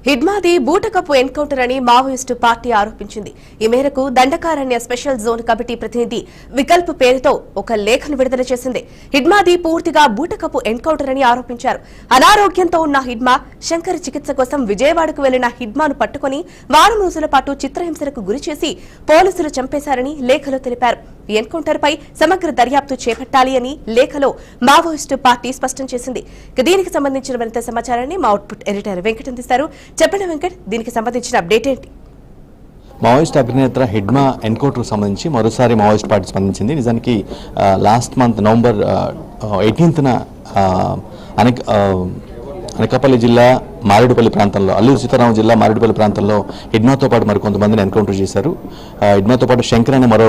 హిడ్మాది బూటకపు ఎన్కౌంటర్ అని Maoist party ఆరోపించింది. ఈ మేరకు దండకారణ్య స్పెషల్ జోన్ కమిటీ ప్రతినిధి వికల్ప్ పేరుతో ఒక లేఖను విడుదల చేసింది. హిడ్మాది పూర్తిగా బూటకపు ఎన్కౌంటర్ అని ఆరోపించారు. అనారోగ్యంతో ఉన్న హిడ్మా శంకర్ చికిత్స కోసం విజయవాడకు వెళ్లిన హిడ్మాను పట్టుకుని వారం రోజుల పాటు చిత్రహింసలకు గురిచేసి పోలీసులు చంపేశారని లేఖలో తెలిపారు. ఈ ఎన్కౌంటర్ పై సమగ్ర దర్యాప్తు చేపట్టాలి అని లేఖలో మావోయిస్టు పార్టీ స్పష్టం చేసింది. దీనికి సంబంధించిన మరింత సమాచారాన్ని మా అవుట్పుట్ ఎడిటర్ వెంకట్ అందిస్తారు. చెప్పండి వెంకట్, దీనికి సంబంధించిన అప్డేట్ ఏంటి? మావోయిస్ట్ అగ్రనేత హిడ్మా ఎన్కౌంటర్కు సంబంధించి మరోసారి మావోయిస్ట్ పార్టీ స్పందించింది. నిజానికి లాస్ట్ మంత్ నవంబర్ 18న అనకాపల్లి జిల్లా మారేడుపల్లి ప్రాంతంలో, అల్లూరు సీతారామ జిల్లా మారేడుపల్లి ప్రాంతంలో హిడ్మాతో పాటు మరి కొంతమందిని ఎన్కౌంటర్ చేశారు. హిడ్మాతో పాటు శంకర్ అనే మరో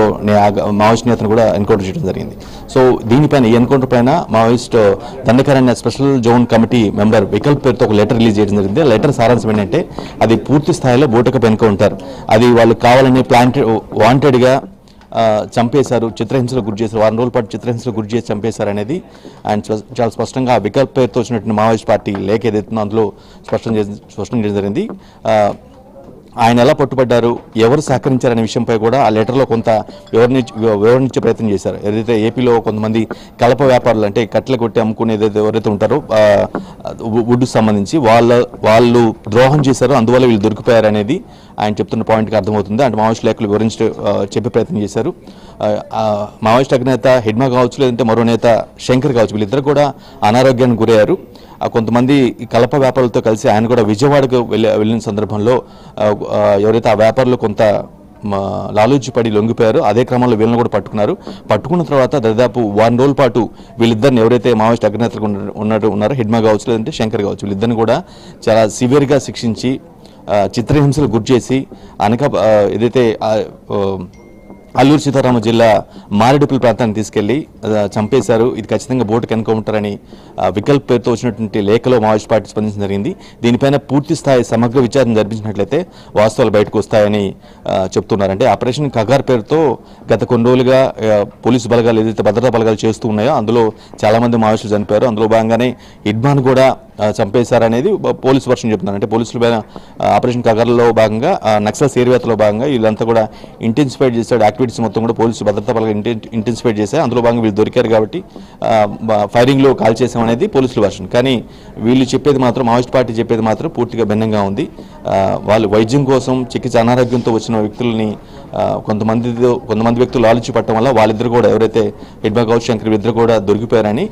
మావోయిస్ట్ నేతను కూడా ఎన్కౌంటర్ చేయడం జరిగింది. సో దీనిపైన, ఈ ఎన్కౌంటర్ పైన Maoist Dandakaranya special zone committee member Vikalp పేరుతో ఒక లెటర్ రిలీజ్ చేయడం జరిగింది. ఆ లెటర్ సారాంశం ఏంటంటే, అది పూర్తి స్థాయిలో బూటకపు ఎన్కౌంటర్, అది వాళ్ళు కావాలని వాంటెడ్గా చంపేశారు, చిత్రహింసలకు గురి చేశారు, వారం రోజుల పాటు చిత్రహింసలకు గురి చేసి చంపేశారు అనేది ఆయన చాలా స్పష్టంగా వికల్ప్ పేరుతో వచ్చినటువంటి మావోయిస్ట్ పార్టీ లేఖ ఏదైతుందో అందులో స్పష్టం చేయడం జరిగింది. ఆయన ఎలా పట్టుబడ్డారు, ఎవరు సహకరించారనే విషయంపై కూడా ఆ లెటర్లో కొంత వివరణించే ప్రయత్నం చేశారు. ఏదైతే ఏపీలో కొంతమంది కలప వ్యాపారులు, అంటే కట్టెలు కొట్టి అమ్ముకునేది ఎవరైతే ఉంటారో వుడ్కు సంబంధించి వాళ్ళు ద్రోహం చేశారో, అందువల్ల వీళ్ళు దొరికిపోయారు అనేది ఆయన చెప్తున్న పాయింట్కి అర్థమవుతుంది. అంటే మావోయిస్ట్ లేఖలు వివరించి చెప్పే ప్రయత్నం చేశారు. మావోయిస్ట్ అగ్రనేత హిడ్మా కావచ్చు, లేదంటే మరో నేత శంకర్ కావచ్చు, వీళ్ళిద్దరు కూడా అనారోగ్యానికి గురయ్యారు. కొంతమంది కలప వ్యాపారులతో కలిసి ఆయన కూడా విజయవాడకు వెళ్ళిన సందర్భంలో ఎవరైతే ఆ వ్యాపారులు కొంత లాలూచి పడి లొంగిపోయారు, అదే క్రమంలో వీళ్ళని కూడా పట్టుకున్నారు. పట్టుకున్న తర్వాత దాదాపు వారం రోజుల పాటు వీళ్ళిద్దరిని, ఎవరైతే మావోయిస్ట్ అగ్రనేతలు ఉన్నారో హిడ్మా కావచ్చు, లేదంటే శంకర్ కావచ్చు, వీళ్ళిద్దరిని కూడా చాలా సివియర్గా శిక్షించి చిత్రహింసలు గురి చేసి ఏదైతే అల్లూరు సీతారామ జిల్లా మారేడుపల్లి ప్రాంతాన్ని తీసుకెళ్లి చంపేశారు. ఇది ఖచ్చితంగా బూటకపు ఎన్కౌంటర్ అని వికల్ప్ పేరుతో వచ్చినటువంటి లేఖలో మావోయిస్ట్ పార్టీ స్పందించడం జరిగింది. దీనిపైన పూర్తి స్థాయి సమగ్ర విచారణ జరిపించినట్లయితే వాస్తవాలు బయటకు వస్తాయని చెప్తున్నారు. అంటే ఆపరేషన్ కగార్ పేరుతో గత కొన్ని రోజులుగా పోలీసు బలగాలు ఏదైతే భద్రతా బలగాలు చేస్తూ ఉన్నాయో అందులో చాలామంది మావోయిస్టులు చనిపోయారు. అందులో భాగంగానే హిడ్మాను కూడా చంపేశారనేది పోలీసు వర్షన్ చెప్తున్నారు. అంటే పోలీసులు ఆపరేషన్ కగార్లో భాగంగా, నక్సల్స్ ఏరియాలో భాగంగా వీళ్ళంతా కూడా ఇంటెన్సిఫైడ్ చేశాడు యాక్టివిటీస్ మొత్తం కూడా పోలీసు భద్రతా బలగా ఇంటెన్సిఫైడ్ చేశారు. అందులో భాగంగా వీళ్ళు దొరికారు కాబట్టి ఫైరింగ్లో కాల్ చేసామనేది పోలీసుల వర్షన్. కానీ వీళ్ళు చెప్పేది మాత్రం, మావోయిస్ట్ పార్టీ చెప్పేది మాత్రం పూర్తిగా భిన్నంగా ఉంది. వాళ్ళు వైద్యం కోసం చికిత్స అనారోగ్యంతో వచ్చిన వ్యక్తులని కొంతమంది వ్యక్తులు ఆలోచి పట్టడం వల్ల వాళ్ళిద్దరు కూడా, ఎవరైతే హిడ్మా కావచ్చు శంకర్ ఇద్దరు కూడా దొరికిపోయారని,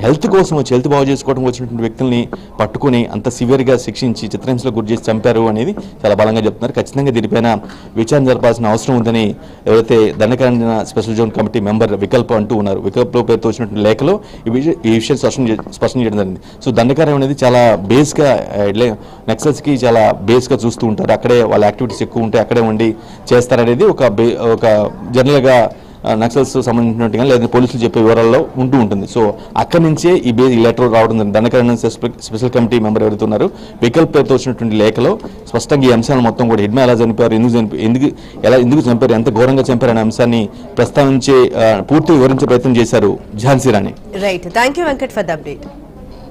హెల్త్ కోసం వచ్చి, హెల్త్ బాగు చేసుకోవడం వచ్చినటువంటి వ్యక్తుల్ని పట్టుకుని అంత సివియర్గా శిక్షించి చిత్రహింసలకు గురి చేసి చంపారు అనేది చాలా బలంగా చెప్తున్నారు. ఖచ్చితంగా దీనిపైన విచారణ జరపాల్సిన అవసరం ఉందని ఎవరైతే Dandakaranya special zone committee member Vikalp అంటూ ఉన్నారు. వికల్ప్ పేరుతో వచ్చినటువంటి లేఖలో ఈ విషయం స్పష్టం చేయడం జరిగింది. సో దండకారణ్యం అనేది చాలా బేస్గా, నక్సల్స్కి చాలా బేస్గా చూస్తూ ఉంటారు. అక్కడే వాళ్ళ యాక్టివిటీస్ ఎక్కువ ఉంటాయి, అక్కడే ఉండి చేస్తారనేది ఒక జనరల్గా నక్సల్స్ సంబంధించినట్టుగా లేదా పోలీసులు చెప్పే వివరాల్లో ఉంటుంది. సో అక్కడి నుంచే ఈ లెటర్ రావడం జరిగింది. దండకారణ్య స్పెషల్ కమిటీ మెంబర్ ఎవరైతే ఉన్నారు వికల్ప్ పేరుతో వచ్చినటువంటి లేఖలో స్పష్టంగా ఈ అంశాలను మొత్తం కూడా, హిడ్మా ఎలా చనిపోయారు, ఎందుకు చంపారు, ఎంత ఘోరంగా చంపారు అనే అంశాన్ని ప్రస్తావించే పూర్తి వివరించే ప్రయత్నం చేశారు Jhansi Rani. Right, thank you Venkat for the update.